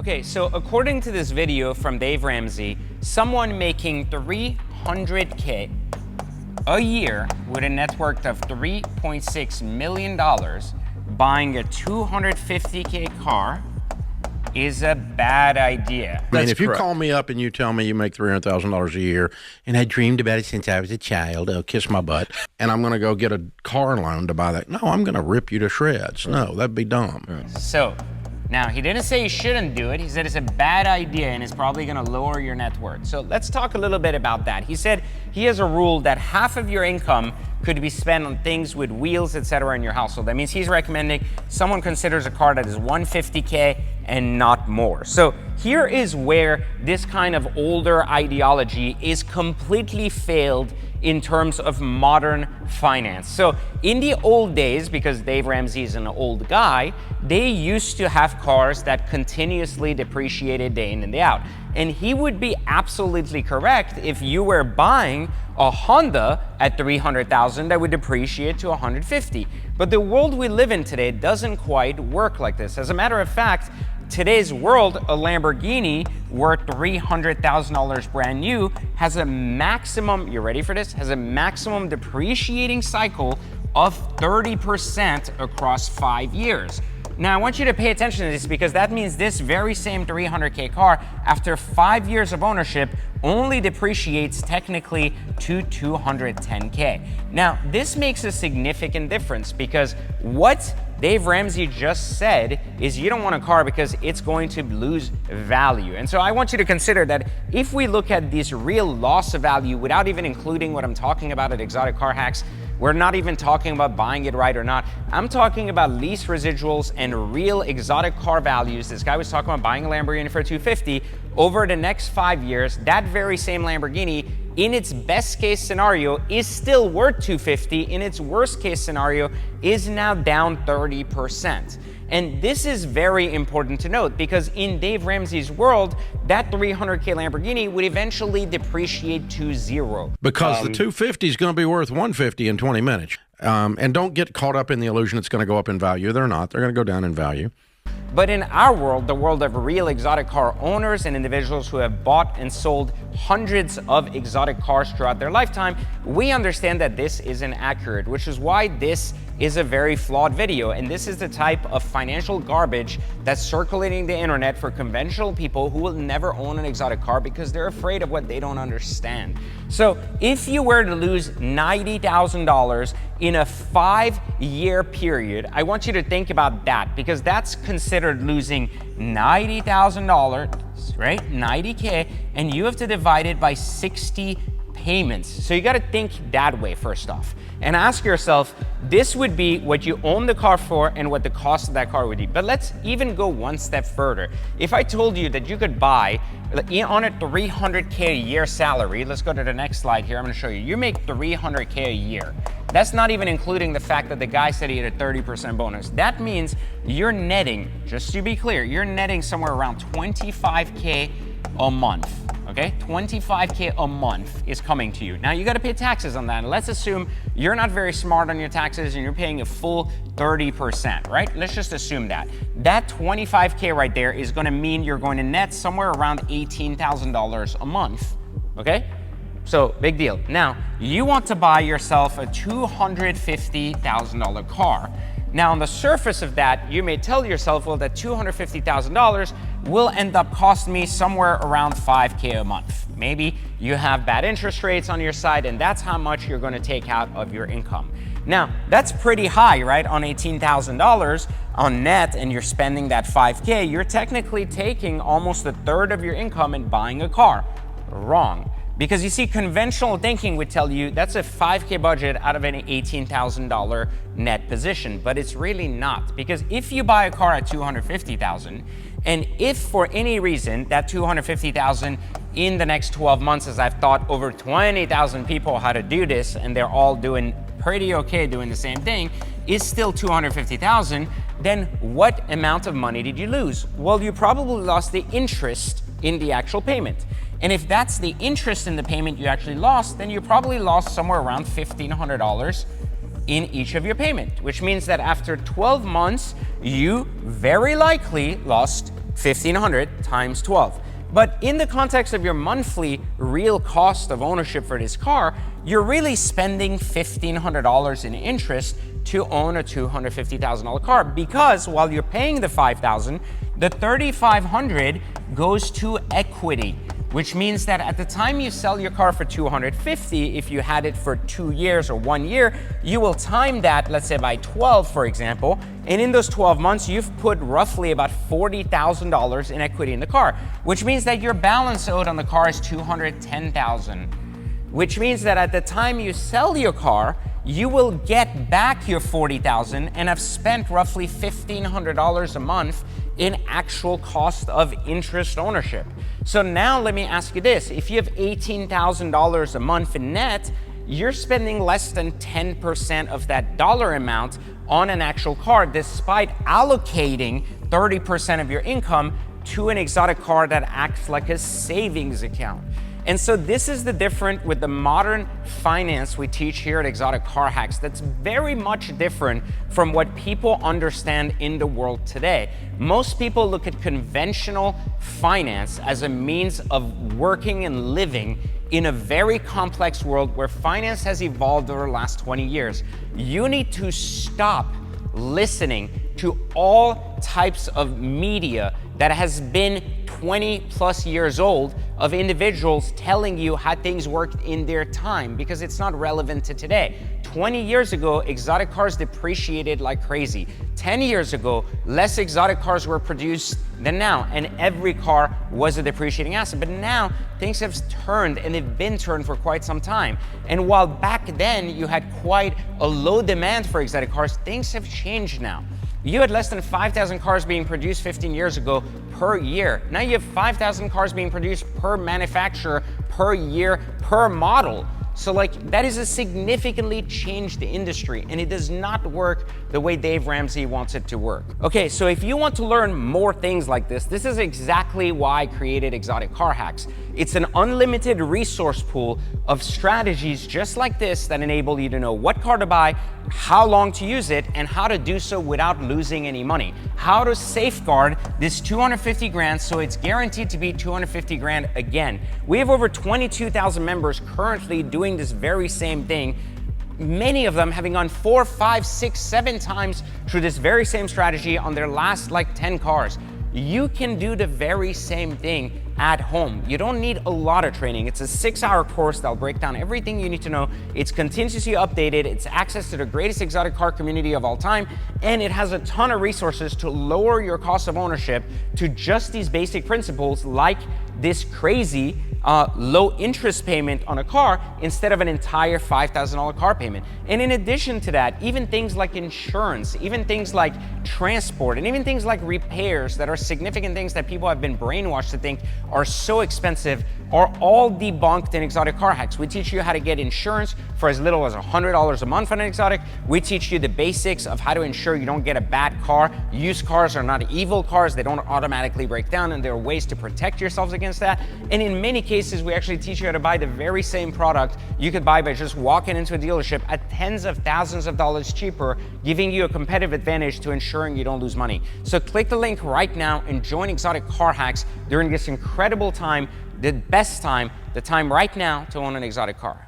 Okay, so according to this video from Dave Ramsey, someone making $300K a year with a net worth of $3.6 million buying a $250K car is a bad idea. I mean, if you call me up and you tell me you make $300,000 a year and I dreamed about it since I was a child, oh, kiss my butt, and I'm going to go get a car loan to buy that. No, I'm going to rip you to shreds. No, that'd be dumb. So, now he didn't say you shouldn't do it. He said it's a bad idea and it's probably going to lower your net worth. So let's talk a little bit about that. He said he has a rule that half of your income could be spent on things with wheels, etc. in your household. That means he's recommending someone considers a car that is $150K and not more. So here is where this kind of older ideology is completely failed in terms of modern finance. So in the old days, because Dave Ramsey is an old guy, they used to have cars that continuously depreciated day in and day out. And he would be absolutely correct if you were buying a Honda at $300,000 that would depreciate to $150,000. But the world we live in today doesn't quite work like this. As a matter of fact, today's world, a Lamborghini worth $300,000 brand new has a maximum, you ready for this? Has a maximum depreciating cycle of 30% across 5 years. Now, I want you to pay attention to this because that means this very same $300K car, after 5 years of ownership, only depreciates technically to $210K. Now, this makes a significant difference because what Dave Ramsey just said is you don't want a car because it's going to lose value. And so I want you to consider that if we look at this real loss of value without even including what I'm talking about at Exotic Car Hacks, we're not even talking about buying it right or not. I'm talking about lease residuals and real exotic car values. This guy was talking about buying a Lamborghini for $250. Over the next 5 years, that very same Lamborghini, in its best case scenario, is still worth $250. In its worst case scenario, is now down 30%. And this is very important to note because in Dave Ramsey's world, that $300K Lamborghini would eventually depreciate to zero. Because the $250 is going to be worth $150 in 20 minutes. And don't get caught up in the illusion it's going to go up in value. They're not. They're going to go down in value. But in our world, the world of real exotic car owners and individuals who have bought and sold hundreds of exotic cars throughout their lifetime, we understand that this isn't accurate, which is why this is a very flawed video. And this is the type of financial garbage that's circulating the internet for conventional people who will never own an exotic car because they're afraid of what they don't understand. So if you were to lose $90,000 in a 5-year period, I want you to think about that because that's considered losing $90,000, right? 90K, and you have to divide it by 60 payments. So you got to think that way first off and ask yourself, this would be what you own the car for and what the cost of that car would be. But let's even go one step further. If I told you that you could buy on a $300K a year salary, let's go to the next slide here. I'm going to show you. You make $300K a year. That's not even including the fact that the guy said he had a 30% bonus. That means you're netting, just to be clear, you're netting somewhere around $25K a month. Okay, $25K a month is coming to you. Now you got to pay taxes on that. And let's assume you're not very smart on your taxes and you're paying a full 30%, right? Let's just assume that. That $25K right there is going to mean you're going to net somewhere around $18,000 a month. Okay, so big deal. Now you want to buy yourself a $250,000 car. Now, on the surface of that, you may tell yourself, well, that $250,000 will end up costing me somewhere around $5K a month. Maybe you have bad interest rates on your side, and that's how much you're going to take out of your income. Now, that's pretty high, right? On $18,000 on net, and you're spending that $5K, you're technically taking almost a third of your income and buying a car. Wrong. Because you see, conventional thinking would tell you that's a $5K budget out of an $18,000 net position, but it's really not. Because if you buy a car at $250,000, and if for any reason that $250,000 in the next 12 months, as I've taught over 20,000 people how to do this, and they're all doing pretty okay doing the same thing, is still $250,000, then what amount of money did you lose? Well, you probably lost the interest in the actual payment. And if that's the interest in the payment you actually lost, then you probably lost somewhere around $1,500 in each of your payment, which means that after 12 months, you very likely lost $1,500 times 12. But in the context of your monthly real cost of ownership for this car, you're really spending $1,500 in interest to own a $250,000 car, because while you're paying the $5,000, the $3,500 goes to equity, which means that at the time you sell your car for $250,000, if you had it for 2 years or 1 year, you will time that, let's say by 12, for example, and in those 12 months, you've put roughly about $40,000 in equity in the car, which means that your balance owed on the car is $210,000, which means that at the time you sell your car, you will get back your $40,000 and have spent roughly $1,500 a month in actual cost of interest ownership. So now let me ask you this: if you have $18,000 a month in net, you're spending less than 10% of that dollar amount on an actual car, despite allocating 30% of your income to an exotic car that acts like a savings account. And so this is the difference with the modern finance we teach here at Exotic Car Hacks that's very much different from what people understand in the world today. Most people look at conventional finance as a means of working and living in a very complex world where finance has evolved over the last 20 years. You need to stop listening to all types of media that has been 20 plus years old of individuals telling you how things worked in their time, because it's not relevant to today. 20 years ago, exotic cars depreciated like crazy. 10 years ago, less exotic cars were produced than now, and every car was a depreciating asset. But now, things have turned, and they've been turned for quite some time. And while back then you had quite a low demand for exotic cars, things have changed now. You had less than 5,000 cars being produced 15 years ago per year. Now you have 5,000 cars being produced per manufacturer, per year, per model. So that is a significantly changed industry, and it does not work the way Dave Ramsey wants it to work. Okay, so if you want to learn more things like this is exactly why I created Exotic Car Hacks. It's an unlimited resource pool of strategies just like this that enable you to know what car to buy, how long to use it, and how to do so without losing any money. How to safeguard this 250 grand so it's guaranteed to be 250 grand again. We have over 22,000 members currently doing this very same thing, many of them having gone 4, 5, 6, 7 times through this very same strategy on their last 10 cars. You can do the very same thing at home. You don't need a lot of training. It's a 6-hour course that'll break down everything you need to know. It's continuously updated. It's access to the greatest exotic car community of all time. And it has a ton of resources to lower your cost of ownership to just these basic principles, like this crazy low interest payment on a car instead of an entire $5,000 car payment. And in addition to that, even things like insurance, even things like transport, and even things like repairs that are significant things that people have been brainwashed to think are so expensive are all debunked in Exotic Car Hacks. We teach you how to get insurance for as little as $100 a month on an exotic. We teach you the basics of how to ensure you don't get a bad car. Used cars are not evil cars. They don't automatically break down, and there are ways to protect yourselves against that. And in many cases, we actually teach you how to buy the very same product you could buy by just walking into a dealership at tens of thousands of dollars cheaper, giving you a competitive advantage to ensuring you don't lose money. So click the link right now and join Exotic Car Hacks during this incredible time, the best time, the time right now to own an exotic car.